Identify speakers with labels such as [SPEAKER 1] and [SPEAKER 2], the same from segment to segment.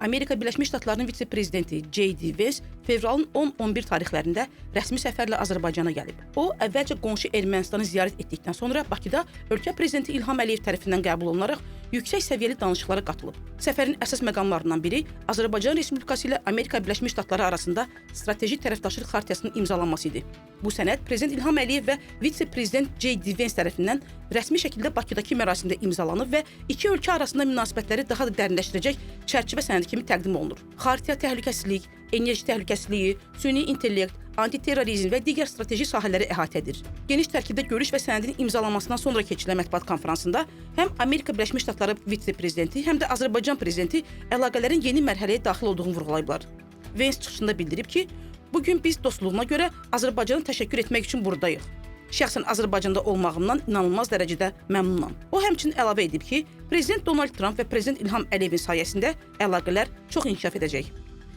[SPEAKER 1] Amerika Birləşmiş Ştatlarının vitse-prezidenti J.D. Vance fevralın 10-11 tarixlərində rəsmi səfərlə Azərbaycana gəlib. O, əvvəlcə qonşu Ermənistanı ziyarət etdikdən sonra Bakıda ölkə prezidenti İlham Əliyev tərəfindən qəbul olunaraq yüksək səviyyəli danışıqlara qatılıb. Səfərin əsas məqamlarından biri Azərbaycan Respublikası ilə Amerika Birləşmiş Ştatları arasında strateji tərəfdaşlıq xartiyasının imzalanması idi. Bu sənəd Prezident İlham Əliyev və vitse-prezident J.D. Vance tərəfindən rəsmi şəkildə Bakıdakı mərasimdə imzalanıb və iki ölkə arasında münasibətləri daha da dərinləşdirəcək çərçivə sənədi kimi təqdim olunur. Xaritiya təhlükəsizlik, enerji təhlükəsizliyi, süni intellekt, antiterrorizm və digər strateji sahələri əhatə edir. Geniş tərkibdə görüş və sənədin imzalanmasından sonra keçirilən mətbuat konfransında həm Amerika Birləşmiş Ştatları vitse-prezidenti, həm də Azərbaycan prezidenti əlaqələrin yeni mərhələyə daxil olduğunu vurğulayıblar. Vance çıxışında bildirib ki, bugün biz dostluğuna görə Azərbaycana təşəkkür etmək üçün buradayıq. Şəxsən Azərbaycanda olmağımdan inanılmaz dərəcədə məmnunam. O həmçinin əlavə edib ki, Prezident Donald Trump və Prezident İlham Əliyevin sayəsində əlaqələr çox inkişaf edəcək.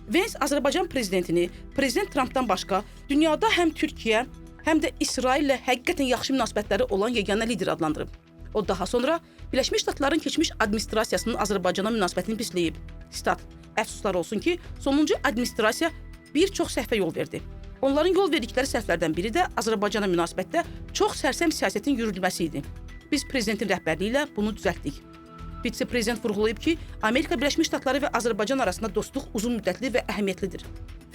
[SPEAKER 1] Vance Azərbaycan prezidentini Prezident Trumpdan başqa dünyada həm Türkiyə, həm də İsraillə həqiqətən yaxşı münasibətləri olan yeganə lider adlandırıb. O daha sonra Birləşmiş Ştatların keçmiş administrasiyasının Azərbaycana münasibətini pisləyib. Sitat: "Əfsuslar olsun ki, sonuncu administrasiya bir çox səhvə yol verdi. Onların yol verdikləri səhvlərdən biri də Azərbaycana münasibətdə çox sərsəm siyasətin yürüdülməsi idi. Biz prezidentin rəhbərliyi ilə bunu düzəltdik." Vitse-prezident vurğulayıb ki, Amerika Birləşmiş Ştatları və Azərbaycan arasında dostluq uzun müddətli və əhəmiyyətlidir.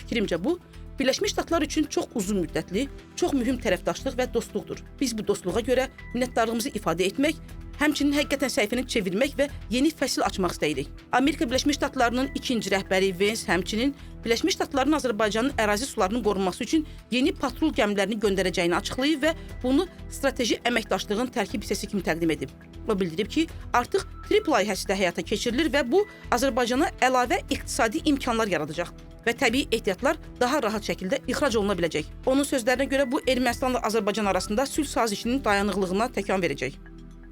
[SPEAKER 1] Fikrimcə bu, Birləşmiş Ştatlar üçün çox uzun müddətli, çox mühüm tərəfdaşlıq və dostluqdur. Biz bu dostluğa görə minnətdarlığımızı ifadə etmək, həmçinin həqiqətən səhifəni çevirmək və yeni fəsil açmaq istəyirik. Amerika Birləşmiş Ştatlarının ikinci rəhbəri Vance həmçinin Birləşmiş Ştatların Azərbaycanın ərazi sularının qorunması üçün yeni patrul gəmilərini göndərəcəyini açıqlayıb və bunu strateji əməkdaşlığın tərkib hissəsi kimi təqdim edib. O bildirib ki, artıq TRIP layihəsi də həyata keçirilir və bu Azərbaycana əlavə iqtisadi imkanlar yaradacaq və təbii ehtiyatlar daha rahat şəkildə ixrac oluna biləcək. Onun sözlərinə görə bu Ermənistanla Azərbaycan arasında sülh sazişinin dayanıqlığına təkan verəcək.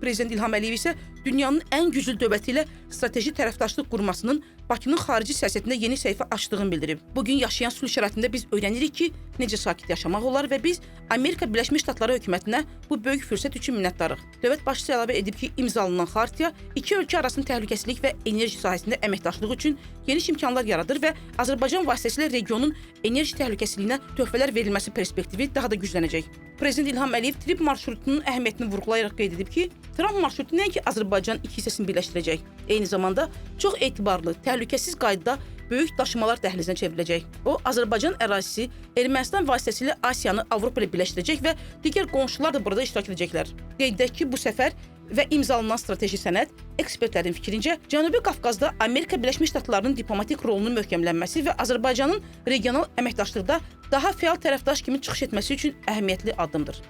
[SPEAKER 1] Prezident İlham Əliyev isə dünyanın ən güclü dövləti ilə strateji tərəfdaşlıq qurmasının Bakının xarici siyasətində yeni səhifə açdığını bildirib. Bugün yaşayan sülh şəraitində biz öyrənirik ki, necə sakit yaşamaq olar və biz Amerika Birləşmiş Ştatları hökumətinə bu böyük fürsət üçün minnətdarıq. Dövlət başçısı əlavə edib ki, imzalanan xartiya iki ölkə arasında təhlükəsizlik və enerji sahəsində əməkdaşlıq üçün geniş imkanlar yaradır və Azərbaycan vasitəsilə regionun enerji təhlükəsizliyinə töhfələr verilməsi perspektivi daha da güclənəcək. Prezident İlham Əliyev TRIP marşrutunun əhəmiyyətini vurğulayaraq qeyd edib ki, Trump marşrutu nəinki Azərbaycan iki hissəsini birləşdirəcək, eyni zamanda çox etibarlı, təhlükəsiz qaydada böyük daşımalar dəhlizinə çevriləcək. O, Azərbaycan ərazisi Ermənistan vasitəsilə Asiyanı Avropa ilə birləşdirəcək və digər qonşular da burada iştirak edəcəklər. Qeyd edək ki, bu səfər və imzalanan strateji sənəd ekspertlərin fikrincə Cənubi Qafqazda Amerika Birləşmiş Ştatlarının diplomatik rolunun möhkəmlənməsi və Azərbaycanın regional əməkdaşlıqda daha fəal tərəfdaş kimi çıxış etməsi üçün əhəmiyyətli addımdır.